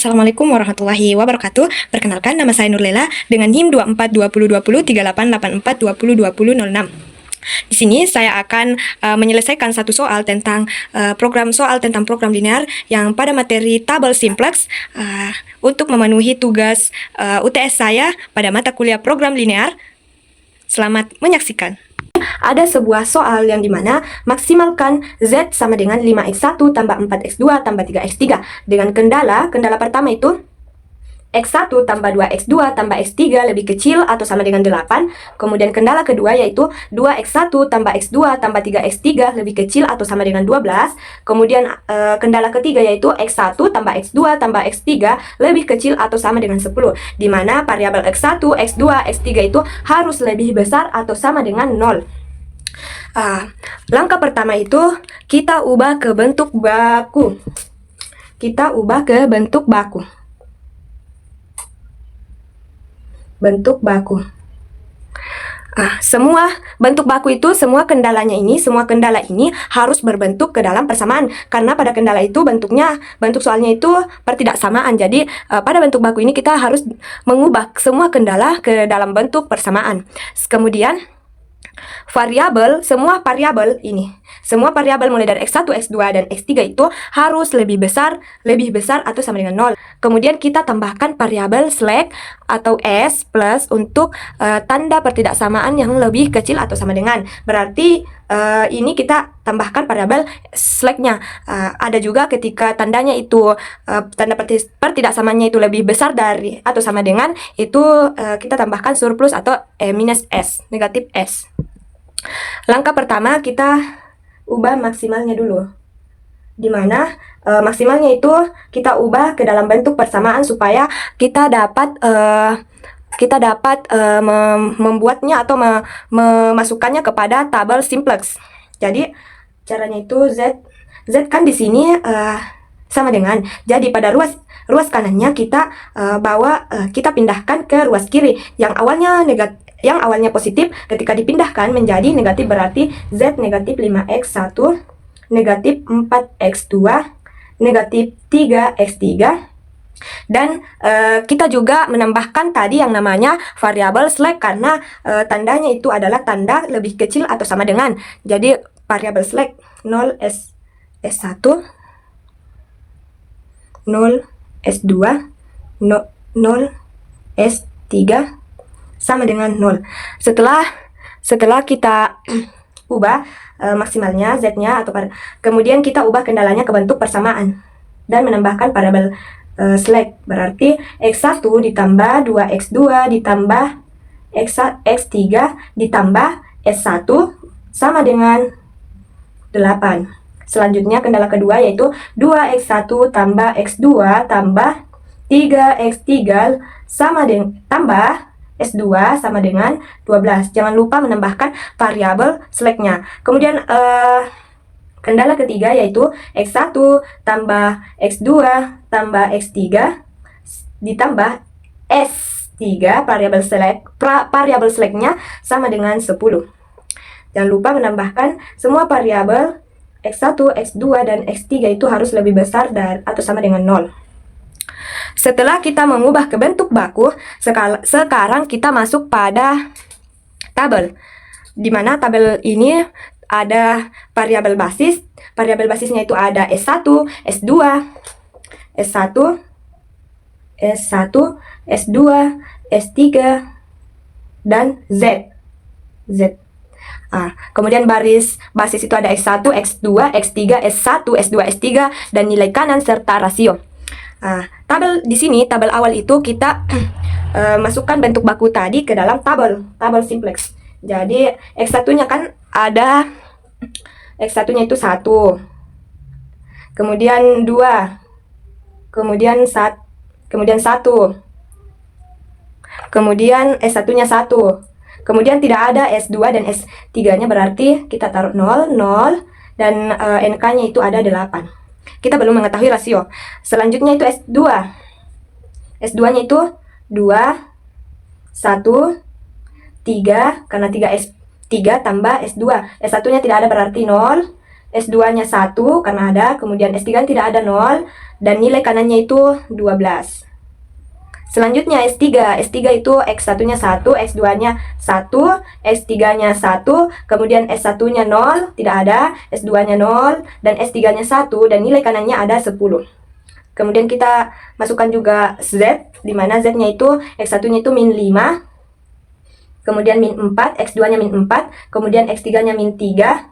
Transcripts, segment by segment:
Assalamualaikum warahmatullahi wabarakatuh. Perkenalkan, nama saya Nurlela dengan NIM 2420203884202006. Di sini saya akan menyelesaikan satu soal tentang program linear yang pada materi tabel simplex untuk memenuhi tugas UTS saya pada mata kuliah program linear. Selamat menyaksikan. Ada sebuah soal yang dimana maksimalkan Z sama dengan 5x1 tambah 4x2 tambah 3x3 dengan kendala pertama itu X1 tambah 2x2 tambah x3 lebih kecil atau sama dengan 8. Kemudian kendala kedua yaitu 2x1 tambah x2 tambah 3x3 lebih kecil atau sama dengan 12. Kemudian kendala ketiga yaitu x1 tambah x2 tambah x3 lebih kecil atau sama dengan 10. Di mana variabel x1, x2, x3 itu harus lebih besar atau sama dengan 0. Langkah pertama itu kita ubah ke bentuk baku. Bentuk baku. Semua bentuk baku itu, semua kendala ini harus berbentuk ke dalam persamaan, karena pada kendala itu bentuk soalnya itu pertidaksamaan. Jadi pada bentuk baku ini kita harus mengubah semua kendala ke dalam bentuk persamaan. Kemudian semua variabel mulai dari x1, x2 dan x3 itu harus lebih besar atau sama dengan 0. Kemudian kita tambahkan variabel slack atau s plus untuk tanda pertidaksamaan yang lebih kecil atau sama dengan. Berarti ini kita tambahkan variabel slacknya. Ada juga ketika tandanya itu tanda pertidaksamaannya itu lebih besar dari atau sama dengan, itu kita tambahkan surplus atau minus s, negatif s. Langkah pertama kita ubah maksimalnya dulu, dimana maksimalnya itu kita ubah ke dalam bentuk persamaan supaya kita dapat membuatnya atau memasukkannya kepada tabel simplex. Jadi caranya itu Z kan di sini sama dengan, jadi pada ruas kanannya kita kita pindahkan ke ruas kiri yang awalnya positif, ketika dipindahkan menjadi negatif, berarti Z negatif 5x1, negatif 4x2, negatif 3x3. Dan kita juga menambahkan tadi yang namanya variabel slack, karena tandanya itu adalah tanda lebih kecil atau sama dengan. Jadi variabel slack 0s1, 0s2, 0s3 sama dengan 0. Setelah kita ubah maksimalnya Z-nya kemudian kita ubah kendalanya ke bentuk persamaan dan menambahkan variabel slack, berarti x1 ditambah 2x2 ditambah x3 ditambah s1 sama dengan 8. Selanjutnya kendala kedua yaitu 2x1 tambah x2 tambah 3x3 sama dengan tambah S2 sama dengan 12. Jangan lupa menambahkan variabel slacknya. Kemudian kendala ketiga yaitu X1 tambah X2 tambah X3 ditambah S3 variabel slacknya sama dengan 10. Jangan lupa menambahkan semua variabel X1, X2 dan X3 itu harus lebih besar atau sama dengan 0. Setelah kita mengubah ke bentuk baku, sekarang kita masuk pada tabel, di mana tabel ini ada variabel basis. Variabel basisnya itu ada S1, S2, S1, S1, S2, S3, dan Z. Kemudian baris basis itu ada X1, X2, X3, S1, S2, S3, dan nilai kanan serta rasio. Tabel di sini, tabel awal itu kita masukkan bentuk baku tadi ke dalam tabel simplex. Jadi X1-nya kan ada, X1-nya itu 1, kemudian 2, kemudian 1, kemudian S1-nya 1, kemudian tidak ada S2 dan S3-nya, berarti kita taruh 0, 0, dan NK-nya itu ada 8. Kita belum mengetahui rasio. Selanjutnya itu S2. S2-nya itu 2, 1, 3, karena 3 S3 tambah S2. S1-nya tidak ada, berarti 0. S2-nya 1 karena ada, kemudian S3 tidak ada 0, dan nilai kanannya itu 12. Selanjutnya S3 itu X1-nya 1, X2-nya 1, S3-nya 1, kemudian S1-nya 0, tidak ada, S2-nya 0, dan S3-nya 1, dan nilai kanannya ada 10. Kemudian kita masukkan juga Z, di mana Z-nya itu X1-nya itu min 5, kemudian min 4, X2-nya min 4, kemudian X3-nya min 3,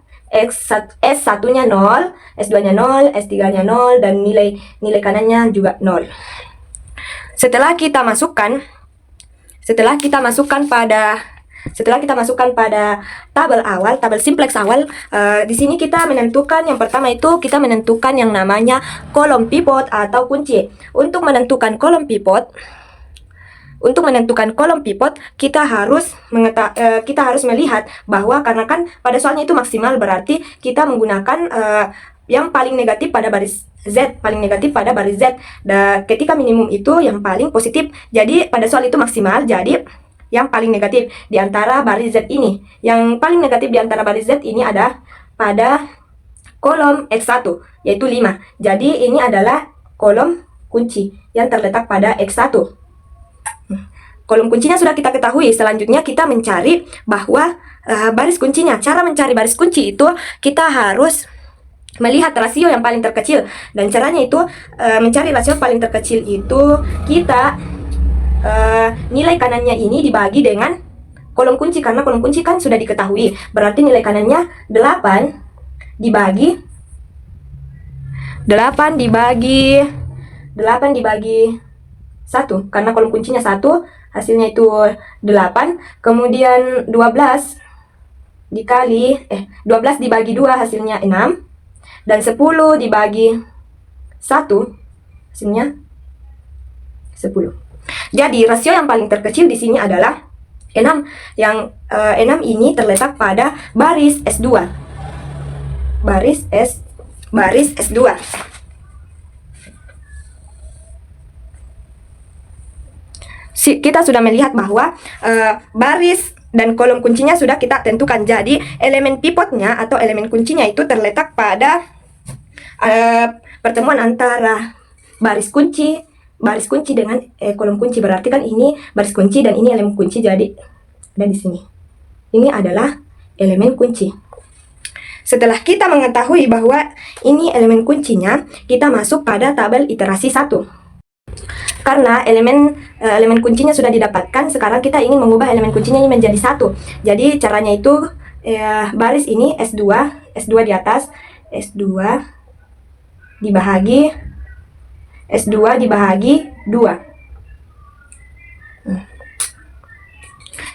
S1-nya 0, S2-nya 0, S3-nya 0, dan nilai kanannya juga 0. Setelah kita masukkan pada tabel awal, tabel simplex awal, di sini kita menentukan yang pertama itu kita menentukan yang namanya kolom pivot atau kunci. Untuk menentukan kolom pivot, kita harus melihat bahwa karena kan pada soalnya itu maksimal, berarti kita menggunakan yang paling negatif pada baris Z, Dan ketika minimum itu yang paling positif. Jadi pada soal itu maksimal, jadi yang paling negatif di antara baris Z ini. Yang paling negatif di antara baris Z ini ada pada kolom X1, yaitu 5. Jadi ini adalah kolom kunci yang terletak pada X1. Kolom kuncinya sudah kita ketahui. Selanjutnya kita mencari bahwa baris kuncinya. Cara mencari baris kunci itu kita harus melihat rasio yang paling terkecil, dan caranya itu mencari rasio paling terkecil itu kita nilai kanannya ini dibagi dengan kolom kunci, karena kolom kunci kan sudah diketahui, berarti nilai kanannya 8 dibagi 1, karena kolom kuncinya 1, hasilnya itu 8, kemudian 12 dibagi 2 hasilnya 6, dan 10 dibagi 1 hasilnya 10. Jadi rasio yang paling terkecil di sini adalah 6. Yang 6 ini terletak pada baris S2. Baris S2. Kita sudah melihat bahwa baris dan kolom kuncinya sudah kita tentukan. Jadi elemen pivotnya atau elemen kuncinya itu terletak pada pertemuan antara baris kunci dengan kolom kunci. Berarti kan ini baris kunci dan ini elemen kunci, jadi ada di sini. Ini adalah elemen kunci. Setelah kita mengetahui bahwa ini elemen kuncinya, kita masuk pada tabel iterasi 1. Karena elemen kuncinya sudah didapatkan, sekarang kita ingin mengubah elemen kuncinya ini menjadi 1. Jadi caranya itu baris ini S2 di atas, S2 dibahagi 2.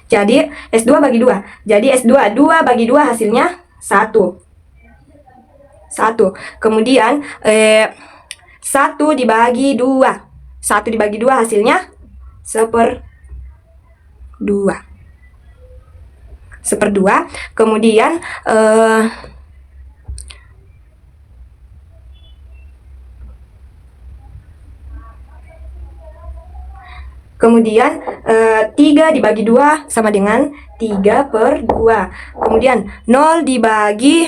Jadi S2 bagi 2. Jadi S2 2 bagi 2 hasilnya 1. Kemudian 1 dibagi 2. 1 dibagi 2 hasilnya 1/2. Kemudian Kemudian 3 dibagi 2 sama dengan 3/2. Kemudian 0 dibagi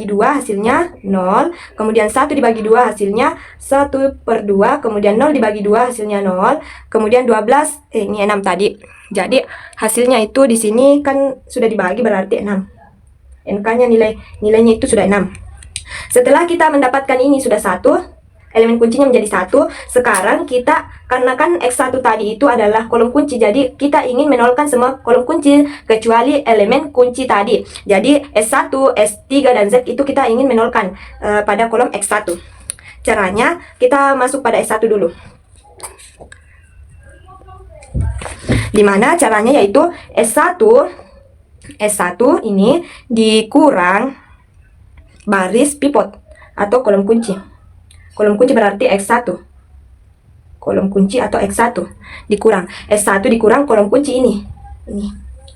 2 hasilnya 0. Kemudian 1 dibagi 2 hasilnya 1/2. Kemudian 0 dibagi 2 hasilnya 0. Kemudian 12, ini 6 tadi. Jadi hasilnya itu di sini kan sudah dibagi, berarti 6. NK-nya nilainya itu sudah 6. Setelah kita mendapatkan ini sudah 1, elemen kuncinya menjadi 1. Sekarang kita, karena kan X1 tadi itu adalah kolom kunci, jadi kita ingin menolkan semua kolom kunci kecuali elemen kunci tadi. Jadi S1, S3, dan Z itu kita ingin menolkan pada kolom X1. Caranya kita masuk pada S1 dulu. Dimana caranya yaitu S1 ini dikurang baris pivot atau kolom kunci. Kolom kunci berarti X1. Kolom kunci atau X1 dikurang S1 dikurang kolom kunci ini. Ini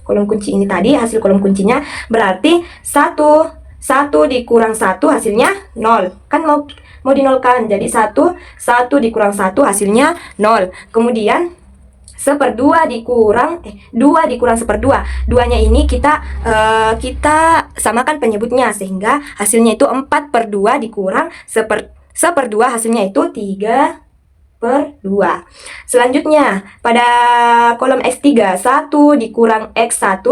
kolom kunci ini tadi, hasil kolom kuncinya berarti 1 dikurang 1 hasilnya 0. Kan mau dinolkan. Jadi 1 dikurang 1 hasilnya 0. Kemudian 1/2 dikurang 2 dikurang 1/2. Duanya ini kita samakan penyebutnya sehingga hasilnya itu 4/2 dikurang 1/2, hasilnya itu 3/2. Selanjutnya pada kolom X3, 1 dikurang X1,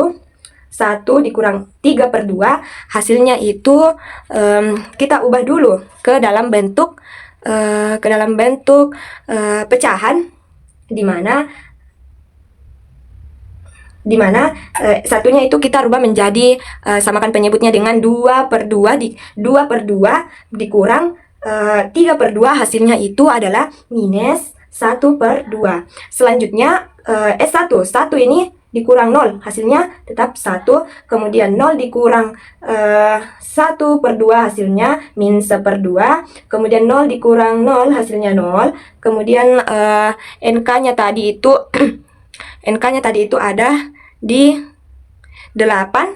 1 dikurang 3/2, hasilnya itu kita ubah dulu ke dalam bentuk pecahan, di mana satunya itu kita rubah menjadi samakan penyebutnya dengan 2/2 dikurang 3/2, hasilnya itu adalah minus 1/2. Selanjutnya S1 ini dikurang 0, hasilnya tetap 1. Kemudian 0 dikurang 1/2, hasilnya min 1/2. Kemudian 0 dikurang 0, hasilnya 0. Kemudian NK-nya tadi itu NK-nya tadi itu ada di 8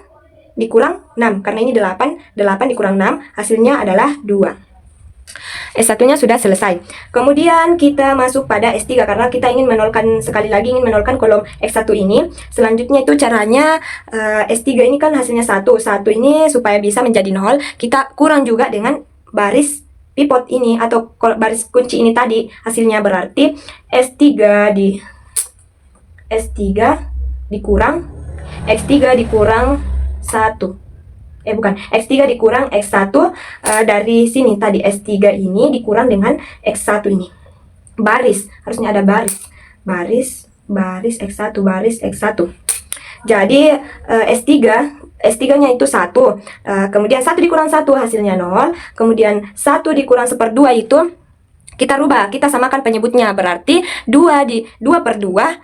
dikurang 6. Karena ini 8 dikurang 6, hasilnya adalah 2. S1-nya sudah selesai. Kemudian kita masuk pada S3 karena kita ingin menolkan kolom X1 ini. Selanjutnya itu caranya S3 ini kan hasilnya 1 ini supaya bisa menjadi 0, kita kurang juga dengan baris pivot ini atau baris kunci ini tadi. Hasilnya berarti S3 dikurang X3 dikurang 1. X3 dikurang X1, dari sini tadi S3 ini dikurang dengan X1 ini. Baris, harusnya ada baris X1, baris X1. Jadi S3-nya itu 1. Kemudian 1 dikurang 1 hasilnya 0. Kemudian 1 dikurang 1/2 itu kita rubah, kita samakan penyebutnya, berarti 2/2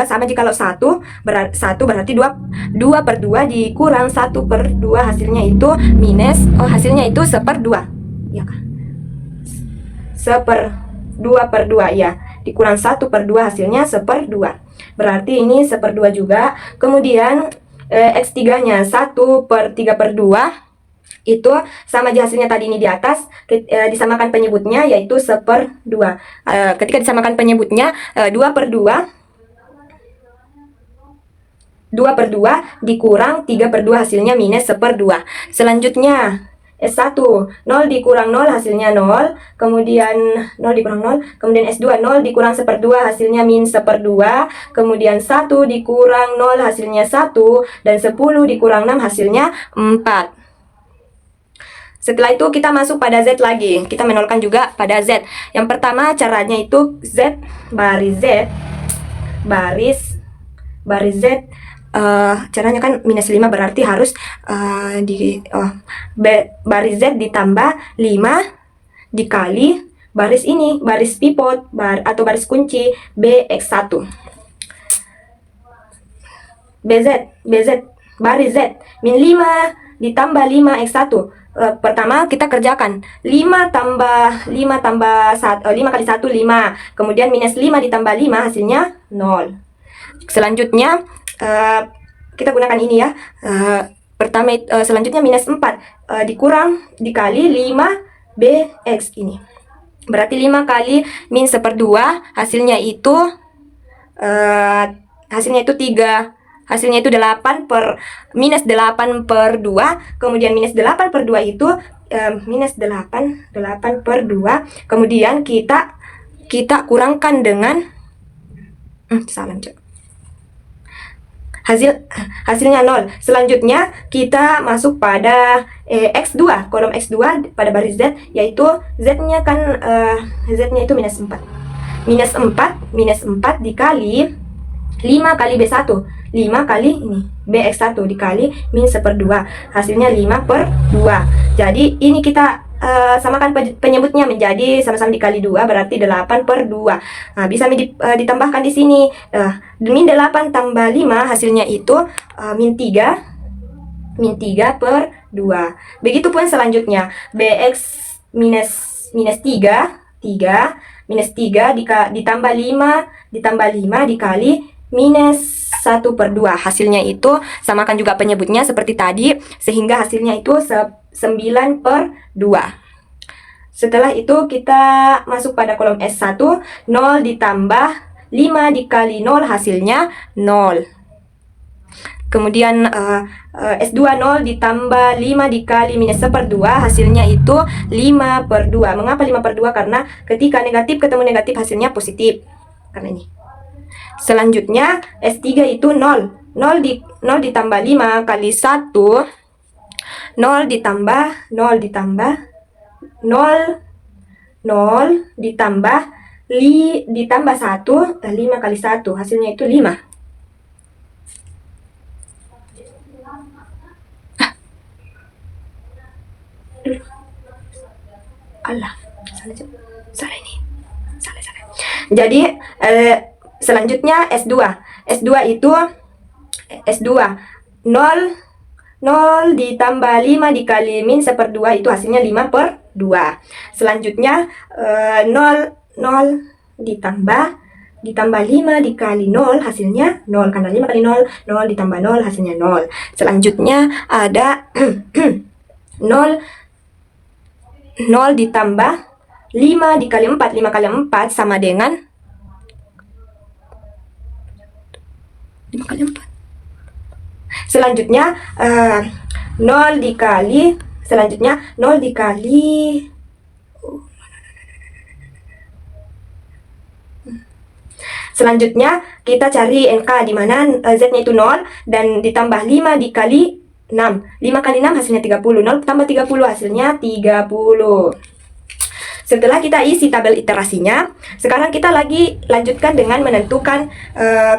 sama jika kalau 1 berarti 2/2 dikurang 1/2, hasilnya itu minus, hasilnya itu 1/2, ya kan? 2/2 ya, dikurang 1/2, hasilnya 1/2, berarti ini 1/2 juga. Kemudian X3-nya 1/3/2 itu sama aja hasilnya tadi ini di atas, disamakan penyebutnya yaitu 1/2. Ketika disamakan penyebutnya 2/2 dikurang 3/2, hasilnya minus 1/2. Selanjutnya S1 0 dikurang 0, hasilnya 0. Kemudian 0 dikurang 0. Kemudian S2 0 dikurang 1/2, hasilnya min 1/2. Kemudian 1 dikurang 0, hasilnya 1. Dan 10 dikurang 6, hasilnya 4. Setelah itu kita masuk pada Z lagi. Kita menolkan juga pada Z. Yang pertama caranya itu baris Z. Caranya kan minus 5 berarti harus baris Z ditambah 5 dikali baris ini, baris pivot atau baris kunci BX1. BZ baris Z min 5 ditambah 5X1. Pertama kita kerjakan 5 kali 1 5, kemudian minus 5 ditambah 5 hasilnya 0. Selanjutnya kita gunakan ini ya. Selanjutnya minus 4 dikali 5 BX ini, berarti 5 kali min 1/2, hasilnya itu 3. Hasilnya itu minus 8/2. Kemudian minus 8/2 itu minus 8/2. Kemudian kita kurangkan dengan hasilnya 0. Selanjutnya kita masuk pada X2, kolom X2 pada baris Z, yaitu Z-nya kan Z-nya itu minus 4. Minus 4 dikali 5 kali B1, 5 kali ini BX1 dikali min 1/2, hasilnya 5/2. Jadi ini kita samakan penyebutnya menjadi sama-sama dikali 2, berarti 8/2. Nah, bisa ditambahkan di sini. Min 8 tambah 5 hasilnya itu min 3/2. Begitupun selanjutnya BX minus 3 ditambah 5 dikali minus 1/2, hasilnya itu samakan juga penyebutnya seperti tadi sehingga hasilnya itu 9/2. Setelah itu kita masuk pada kolom S1, 0 ditambah 5 dikali 0 hasilnya 0. Kemudian S2 0 ditambah 5 dikali minus 1/2 hasilnya itu 5/2. Mengapa 5/2? Karena ketika negatif ketemu negatif hasilnya positif. Karena ini. Selanjutnya S3 itu 0. 0 ditambah 5 kali 1. 0 ditambah 0 ditambah 0 ditambah 1, 5 kali 1 hasilnya itu 5. Allah, salah ini. Salah. Jadi selanjutnya S2 itu S2 0 ditambah 5 dikali min 1/2 itu hasilnya 5/2. Selanjutnya 0 ditambah 5 dikali 0 hasilnya 0. Karena 5 kali 0 ditambah 0 hasilnya 0. Selanjutnya ada 0 ditambah 5 dikali 4. 5 kali 4 sama dengan 5 kali 4. Selanjutnya 0 dikali Selanjutnya kita cari NK di mana Z-nya itu 0 dan ditambah 5 dikali 6. 5 kali 6 hasilnya 30. 0 tambah 30 hasilnya 30. Setelah kita isi tabel iterasinya, sekarang kita lagi lanjutkan dengan menentukan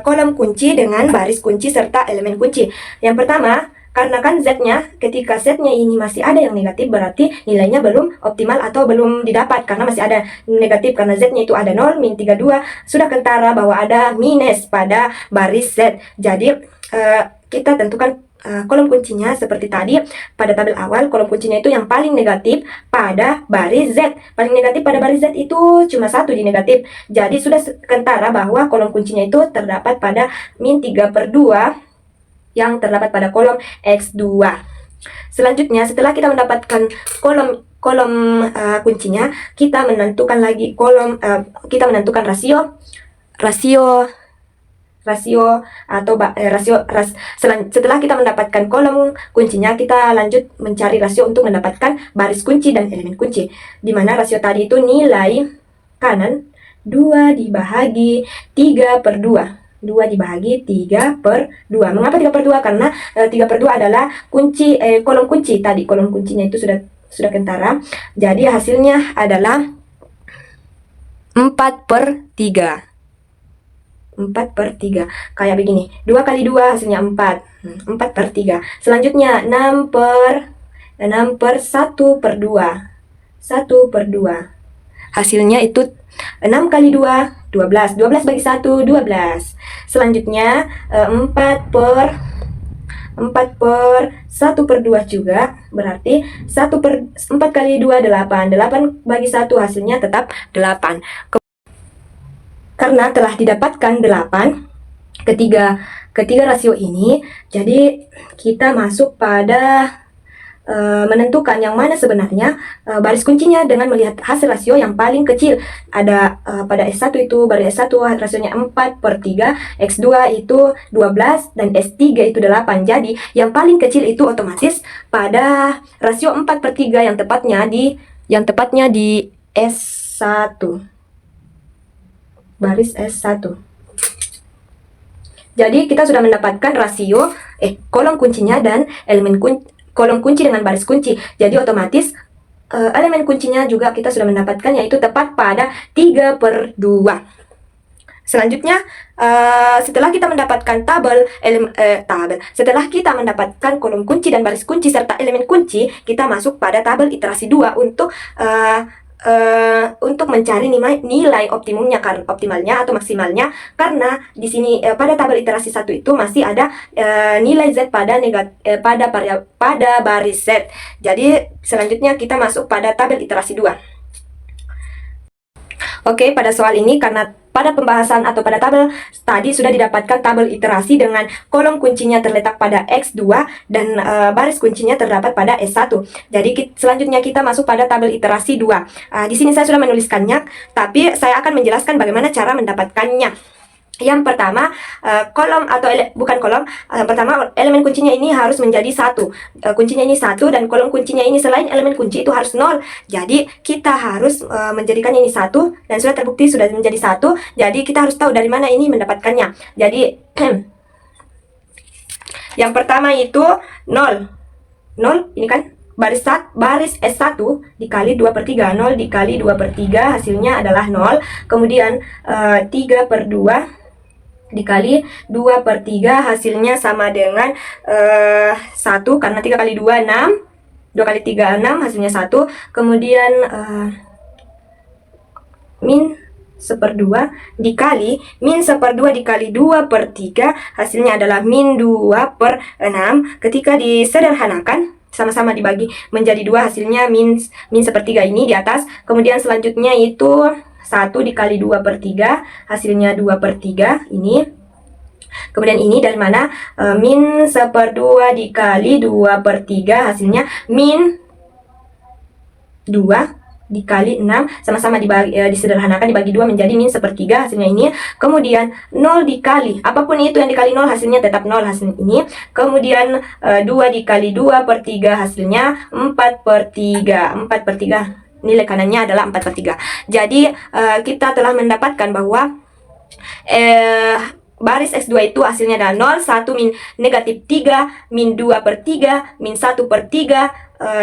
kolom kunci dengan baris kunci serta elemen kunci. Yang pertama, karena kan Z-nya, ketika Z-nya ini masih ada yang negatif, berarti nilainya belum optimal atau belum didapat. Karena masih ada negatif, karena Z-nya itu ada 0, min 32. Sudah kentara bahwa ada minus pada baris Z. Jadi, kita tentukan kolom kuncinya seperti tadi. Pada tabel awal, kolom kuncinya itu yang paling negatif pada baris Z. Paling negatif pada baris Z itu cuma 1 di negatif. Jadi, sudah kentara bahwa kolom kuncinya itu terdapat pada min 3/2 yang terdapat pada kolom X2. Selanjutnya, setelah kita mendapatkan kolom kuncinya, kita menentukan lagi kita menentukan rasio setelah kita mendapatkan kolom kuncinya, kita lanjut mencari rasio untuk mendapatkan baris kunci dan elemen kunci. Di mana rasio tadi itu nilai kanan 2 dibagi 3/2. 2 dibagi 3/2. Mengapa 3/2? Karena 3/2 adalah kolom kunci tadi. Kolom kuncinya itu sudah kentara. Jadi hasilnya adalah 4/3. 4/3. Kayak begini. 2 kali 2 hasilnya 4. 4/3. Selanjutnya 6/1/2. 1/2. Hasilnya itu 6 kali 2, 12. 12 bagi 1, 12. Selanjutnya 4/1/2 juga. Berarti 4 kali 2, 8. 8 bagi 1 hasilnya tetap 8. Karena telah didapatkan 8 ketiga rasio ini, jadi kita masuk pada menentukan yang mana sebenarnya baris kuncinya dengan melihat hasil rasio yang paling kecil. Ada pada S1 itu baris S1 rasionya 4/3, X2 itu 12 dan S3 itu 8. Jadi yang paling kecil itu otomatis pada rasio 4/3 yang tepatnya di S1. Baris S1. Jadi kita sudah mendapatkan rasio kolom kuncinya dan kolom kunci dengan baris kunci. Jadi otomatis elemen kuncinya juga kita sudah mendapatkan, yaitu tepat pada 3/2. Selanjutnya setelah kita mendapatkan setelah kita mendapatkan kolom kunci dan baris kunci serta elemen kunci, kita masuk pada tabel iterasi 2 untuk mencari nilai optimalnya atau maksimalnya. Karena di sini pada tabel iterasi 1 itu masih ada nilai Z pada baris Z. Jadi selanjutnya kita masuk pada tabel iterasi 2. Oke, pada soal ini karena pada pembahasan atau pada tabel tadi sudah didapatkan tabel iterasi dengan kolom kuncinya terletak pada X2 dan baris kuncinya terdapat pada S1. Jadi selanjutnya kita masuk pada tabel iterasi 2. Di sini saya sudah menuliskannya, tapi saya akan menjelaskan bagaimana cara mendapatkannya. Yang pertama, kolom atau bukan kolom, yang pertama elemen kuncinya ini harus menjadi 1. Kuncinya ini 1 dan kolom kuncinya ini selain elemen kunci itu harus 0. Jadi kita harus menjadikannya ini 1 dan sudah terbukti sudah menjadi 1. Jadi kita harus tahu dari mana ini mendapatkannya. Jadi yang pertama itu 0. 0 ini kan baris S1 dikali 2/3. 0 dikali 2/3 hasilnya adalah 0. Kemudian 3/2 dikali 2/3 hasilnya sama dengan 1, karena 3 kali 2 6, 2 kali 3 6 hasilnya 1. Kemudian min 1/2 dikali min 1/2 dikali 2/3 hasilnya adalah min 2/6. Ketika disederhanakan sama-sama dibagi menjadi 2 hasilnya min 1/3 ini di atas. Kemudian selanjutnya itu 1 dikali 2/3 hasilnya 2/3 ini. Kemudian ini dari mana? Min 1/2 dikali 2/3 hasilnya min 2 dikali 6, sama-sama disederhanakan dibagi 2 menjadi min 1/3 hasilnya ini. Kemudian 0 dikali apapun itu yang dikali 0 hasilnya tetap 0 hasil ini. Kemudian 2 dikali 2/3 hasilnya 4/3. 4/3 nilai kanannya adalah 4/3. Jadi kita telah mendapatkan bahwa baris S2 itu hasilnya adalah 0, 1, min negatif 3, min 2/3, min 1/3,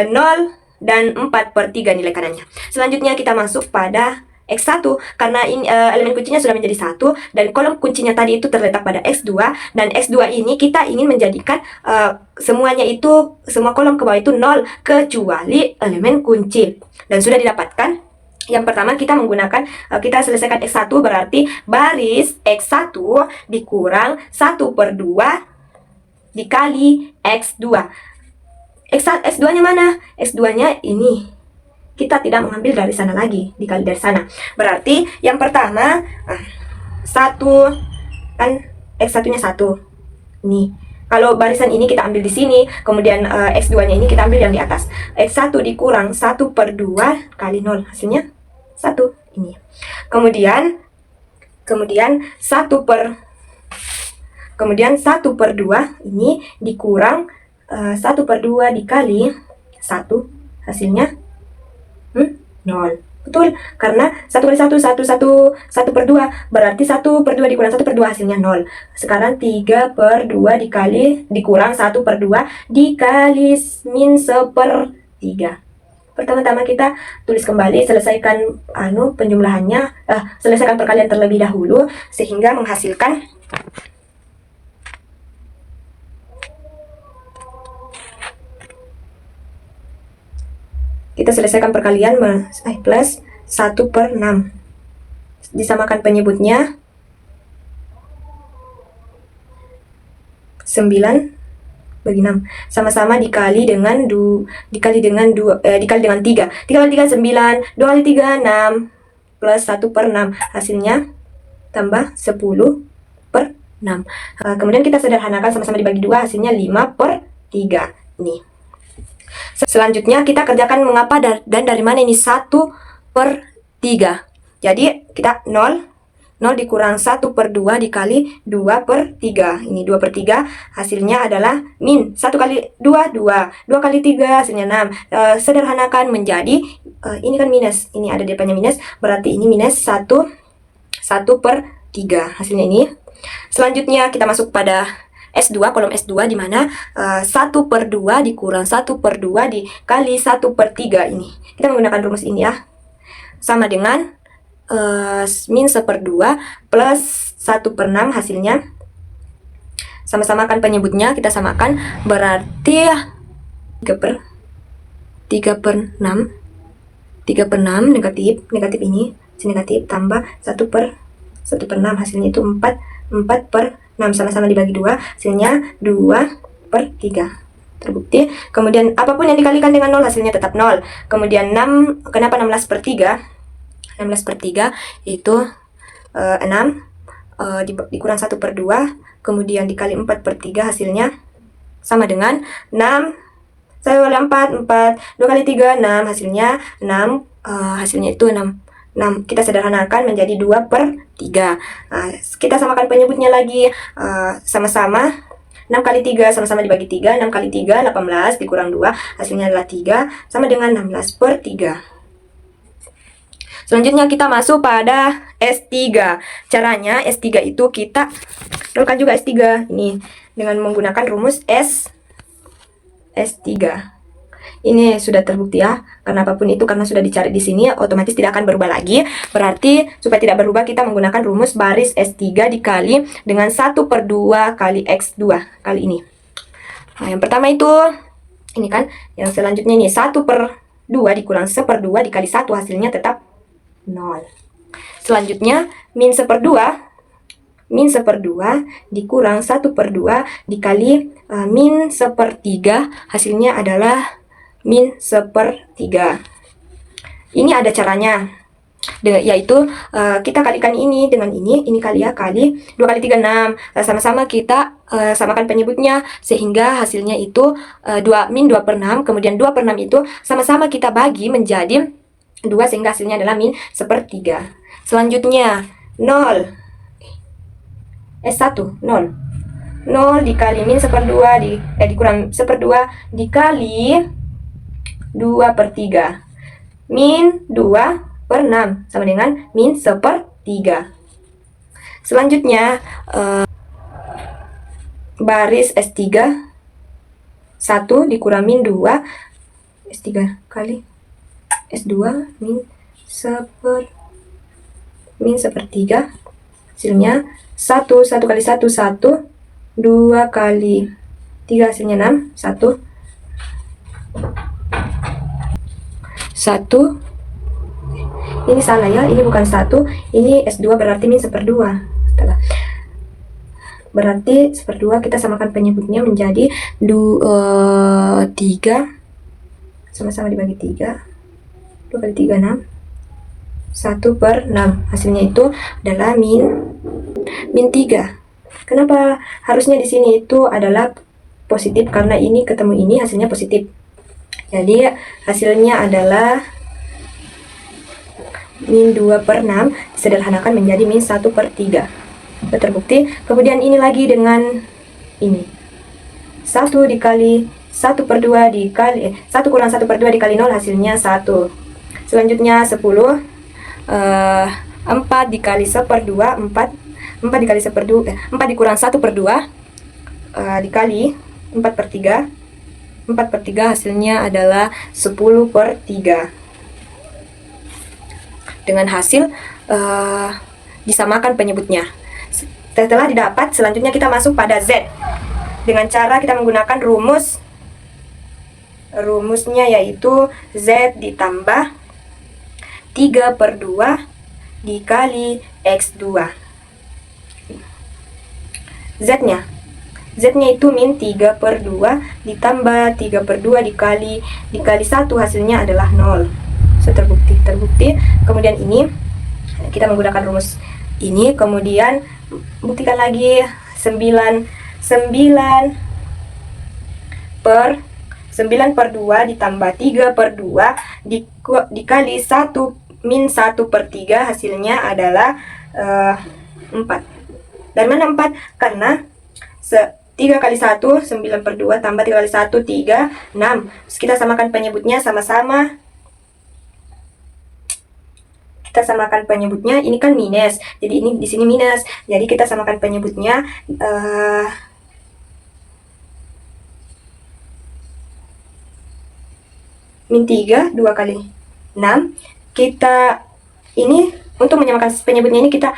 0, dan 4/3 nilai kanannya. Selanjutnya kita masuk pada X1, karena ini elemen kuncinya sudah menjadi 1 dan kolom kuncinya tadi itu terletak pada X2, dan X2 ini kita ingin menjadikan semuanya itu, semua kolom ke bawah itu 0 kecuali elemen kunci, dan sudah didapatkan. Yang pertama kita menggunakan, kita selesaikan X1 berarti baris X1 dikurang 1/2 dikali X2. X2 nya mana? X2 nya ini. Kita tidak mengambil dari sana lagi, dikali dari sana. Berarti yang pertama 1 kan X1 nya 1. Ini. Kalau barisan ini kita ambil di sini, kemudian X2 nya ini kita ambil yang di atas. X1 dikurang 1/2 kali 0 hasilnya 1 ini. Kemudian 1/2 ini dikurang 1/2 dikali 1 hasilnya 0. Betul, karena 1 kali 1 1/2 berarti 1/2 dikurang 1/2 hasilnya 0. Sekarang 3/2 dikurang 1/2 dikali min 1/3. Pertama-tama kita tulis kembali, selesaikan penjumlahannya, selesaikan perkalian terlebih dahulu sehingga menghasilkan kita selesaikan perkalian plus 1/6. Disamakan penyebutnya 9 bagi 6. Sama-sama dikali dengan 3. 3 kali 3 9, 2 kali 3 6 plus 1/6 hasilnya tambah 10/6. Kemudian kita sederhanakan sama-sama dibagi 2 hasilnya 5/3 ini. Selanjutnya kita kerjakan mengapa dan dari mana ini 1/3. Jadi kita 0 dikurang 1/2 dikali 2/3. Ini 2/3 hasilnya adalah min 1 kali 2 2 kali 3 hasilnya 6. Sederhanakan menjadi ini kan minus, ini ada depannya minus, berarti ini minus 1/3 hasilnya ini. Selanjutnya kita masuk pada S2, kolom S2 di mana 1/2 dikurang 1/2 dikali 1/3 ini. Kita menggunakan rumus ini ya. Sama dengan min 1/2 plus 1/6 hasilnya. Sama-samakan penyebutnya, kita samakan berarti 3/6 negatif ini, negatif tambah 1/6 hasilnya itu 4/6, sama-sama dibagi 2 hasilnya 2/3. Terbukti. Kemudian apapun yang dikalikan dengan 0 hasilnya tetap 0. Kemudian 6, kenapa 16/3? 16/3 itu 6 dikurang 1/2, kemudian dikali 4/3 hasilnya sama dengan 6. 1 kali 4 2 kali 3 6 hasilnya 6, hasilnya itu 6 6. Kita sederhanakan menjadi 2/3. Kita samakan penyebutnya lagi. Sama-sama 6 kali 3 sama-sama dibagi 3. 6 kali 3 18 dikurang 2 hasilnya adalah 3 sama dengan 16/3. Selanjutnya kita masuk pada S3. Caranya S3 itu kita nolkan juga S3 ini dengan menggunakan rumus S3. Ini sudah terbukti ya, karena apapun itu karena sudah dicari di sini otomatis tidak akan berubah lagi. Berarti supaya tidak berubah kita menggunakan rumus baris S3 dikali dengan 1/2 kali X2 kali ini. Nah, yang pertama itu ini kan, yang selanjutnya ini 1/2 dikurang 1/2 dikali 1 hasilnya tetap 0. Selanjutnya min 1/2 dikurang 1/2 dikali min 1/3 hasilnya adalah min 1/3. Ini ada caranya, yaitu kita kalikan ini dengan ini kali 2 kali 3 6. Sama-sama kita samakan penyebutnya sehingga hasilnya itu min 2/6. Kemudian 2/6 itu sama-sama kita bagi menjadi 2 sehingga hasilnya adalah min 1/3. Selanjutnya 0 dikali min 1/2 dikurang 1/2 dikali 2/3. Min 2/6 sama dengan min 1/3. Selanjutnya baris S3 1 dikurang min 2 S3 kali S2 min 1/3 hasilnya 1 kali 1 1, 2 kali 3 hasilnya 6, 1. Ini salah ya, ini bukan 1, ini S2 berarti min 1/2. Berarti 1/2 kita samakan penyebutnya menjadi 3 sama-sama dibagi 3. 2 kali 3 6, 1/6 hasilnya itu adalah min 3. Kenapa harusnya di sini itu adalah positif? Karena ini ketemu ini hasilnya positif. Jadi hasilnya adalah min 2/6 disederhanakan menjadi min 1/3. Sudah terbukti. Kemudian ini lagi dengan ini 1 dikali 1/2 dikali 1 kurang 1/2 dikali 0 hasilnya 1. Selanjutnya 10 4 dikali 1/2 4 dikali 1/2 4 dikurang 1/2 dikali 4/3 4/3 hasilnya adalah 10/3. Dengan hasil disamakan penyebutnya. Setelah didapat, selanjutnya kita masuk pada Z dengan cara kita menggunakan rumusnya yaitu Z ditambah 3/2 dikali X2. Z-nya itu min 3/2 ditambah 3/2 dikali 1 hasilnya adalah 0. So, terbukti. Kemudian ini kita menggunakan rumus ini, kemudian buktikan lagi 9/2 ditambah 3/2 dikali 1 min 1/3 hasilnya adalah 4. Dari mana 4? Karena 3 kali 1 9/2 tambah 3 kali 1 3 6. Kita samakan penyebutnya sama-sama. Kita samakan penyebutnya, ini kan minus. Jadi ini di sini minus. Jadi kita samakan penyebutnya min 3 2 kali 6. Kita ini untuk menyamakan penyebutnya ini kita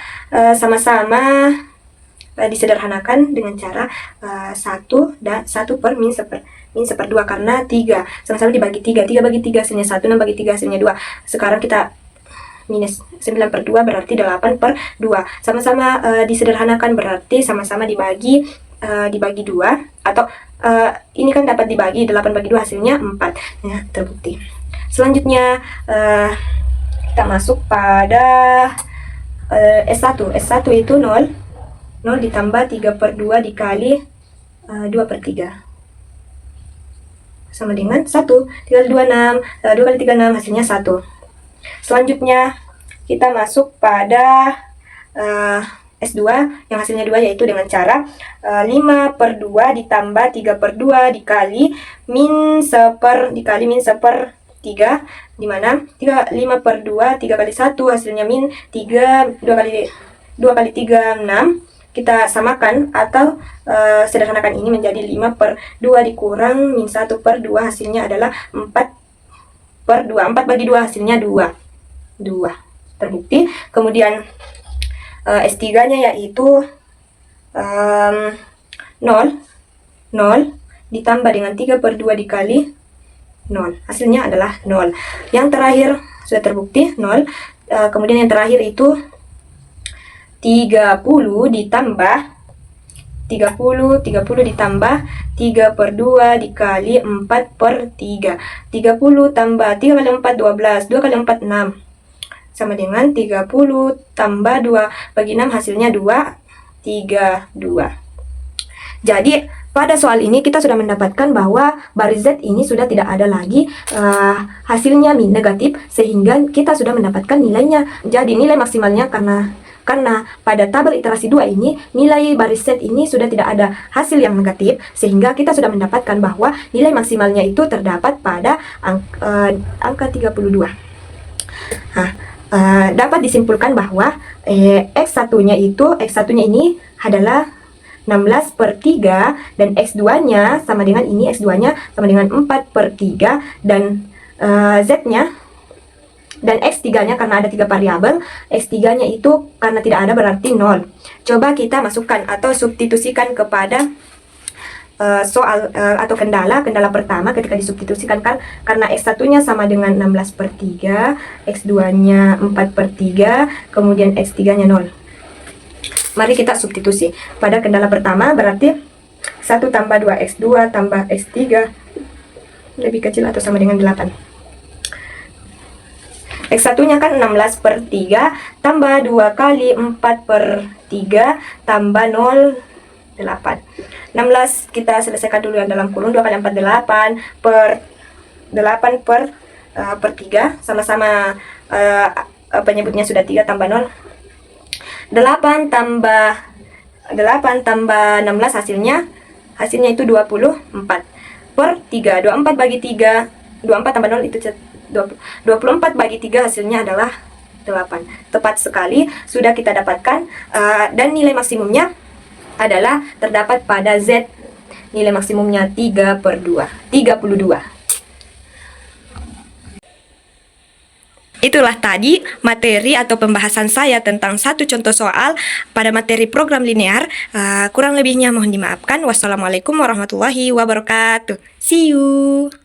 sama-sama disederhanakan dengan cara 1 dan 1 per min 1/2 karena 3 sama-sama dibagi 3 bagi 3 hasilnya 1, 6 bagi 3 hasilnya 2. Sekarang kita minus 9/2 berarti 8/2 sama-sama disederhanakan berarti sama-sama dibagi 2 atau ini kan dapat dibagi 8 bagi 2 hasilnya 4 ya, terbukti. Selanjutnya kita masuk pada S1 itu 0 ditambah 3/2 dikali 2/3 sama dengan 1. 3 kali 2 6, 2 kali 3 6 hasilnya 1. Selanjutnya kita masuk pada S2 yang hasilnya 2, yaitu dengan cara 5/2 ditambah 3/2 dikali min 1 dikali min 1/3, dimana 5/2 3 kali 1 hasilnya min 3, 2 kali 3 6. Kita samakan atau sederhanakan ini menjadi 5/2 dikurang min 1/2 hasilnya adalah 4/2. 4 bagi 2 hasilnya 2. Terbukti. Kemudian S3 nya yaitu 0 ditambah dengan 3/2 dikali 0, hasilnya adalah 0. Yang terakhir sudah terbukti 0. Kemudian yang terakhir itu 30 ditambah 3/2 dikali 4/3. 30 tambah 3 kali 4 12, 2 kali 4 6, sama dengan 30 tambah 2 bagi 6 hasilnya 2, 32. Jadi pada soal ini kita sudah mendapatkan bahwa baris Z ini sudah tidak ada lagi hasilnya min negatif, sehingga kita sudah mendapatkan nilainya. Jadi nilai maksimalnya karena pada tabel iterasi 2 ini nilai baris Z ini sudah tidak ada hasil yang negatif, sehingga kita sudah mendapatkan bahwa nilai maksimalnya itu terdapat pada angka 32. Dapat disimpulkan bahwa X1-nya ini adalah 16/3 dan X2-nya sama dengan ini, X2-nya sama dengan 4/3 dan Z-nya dan X3-nya karena ada 3 variabel, X3-nya itu karena tidak ada berarti 0. Coba kita masukkan atau substitusikan kepada soal atau kendala pertama. Ketika disubstitusikan kan karena X1-nya sama dengan 16/3, X2-nya 4/3, kemudian X3-nya 0. Mari kita substitusi. Pada kendala pertama berarti 1 tambah 2X2 tambah X3 lebih kecil atau sama dengan 8. X1-nya kan 16/3 tambah 2 kali 4/3 tambah 0, 8. 16 kita selesaikan dulu yang dalam kurung. 2 kali 4 8/3 sama-sama penyebutnya sudah 3 tambah 0. 8 tambah 16 hasilnya itu 24/3. 24 bagi 3, 24 tambah 0 itu 24 bagi 3 hasilnya adalah 8. Tepat sekali, sudah kita dapatkan dan nilai maksimumnya adalah terdapat pada Z. Nilai maksimumnya 3/2, 32. Itulah tadi materi atau pembahasan saya tentang satu contoh soal pada materi program linear. Kurang lebihnya mohon dimaafkan. Wassalamualaikum warahmatullahi wabarakatuh. See you.